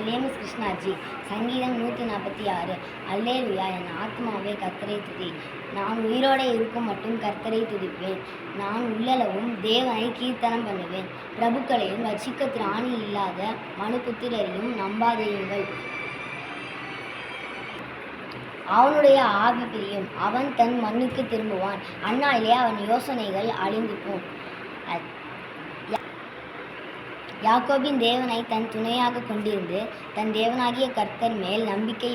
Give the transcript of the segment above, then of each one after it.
Name is Krishnaji. சங்கீதம் 146. அல்லேலுயா, என் ஆத்மாவே கர்த்தரை துதி. நான் உயிரோடு இருக்கும் மட்டும் கர்த்தரை துதிப்பேன். நான் உள்ளளவும் தேவனை கீர்த்தனம் பண்ணுவேன். பிரபுக்களையும் ரட்சிக்க திராணி இல்லாத மனுபுத்திரரையும் நம்பாதேயுங்கள். அவனுடைய ஆவி பிரியும், அவன் தன் மண்ணுக்கு திரும்புவான். அந்நாளிலே அவன் யோசனைகள் அழிந்து போம். யாக்கோபின் தேவனை தன் துணையாக கொண்டிருந்து தன் தேவனாகிய கர்த்தர் மேல் நம்பிக்கை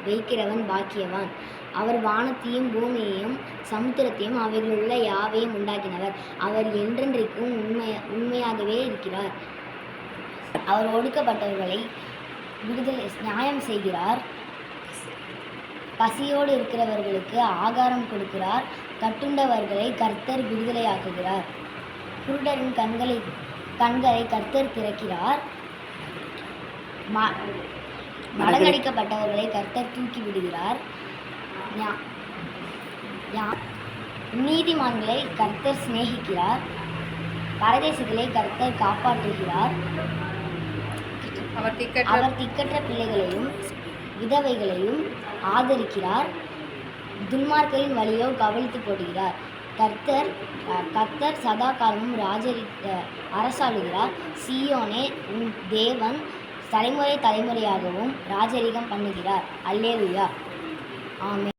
வைக்கிறவன் பாக்கியவான். அவர் வானத்தையும் பூமியையும் சமுத்திரத்தையும் அவைகளுள்ள யாவையும் உண்டாக்கினவர். அவர் என்றென்றைக்கும் உண்மையாகவே இருக்கிறார். அவர் ஒடுக்கப்பட்டவர்களை நியாயம் செய்கிறார். பசியோடு இருக்கிறவர்களுக்கு ஆகாரம் கொடுக்கிறார். கட்டுண்டவர்களை கர்த்தர் விடுதலையாக்குகிறார். குருடரின் கண்களை கர்த்தர் திறக்கிறார். மடங்கடிக்கப்பட்டவர்களை கர்த்தர் தூக்கி விடுகிறார். நீதிமான்களை கர்த்தர் சிநேகிக்கிறார். பரதேசிகளை கர்த்தர் காப்பாற்றுகிறார். அவர் திக்கற்ற பிள்ளைகளையும் விதவைகளையும் ஆதரிக்கிறார். துன்மார்க்கரின் வழியோ கவிழ்த்து போடுகிறார். கர்த்தர் சதா காலமும் அரசாளுகிறார். சீயோனே, உன் தேவன் தலைமுறையாகவும் ராஜரிகம் பண்ணுகிறார். அல்லேலுயா. ஆமென்.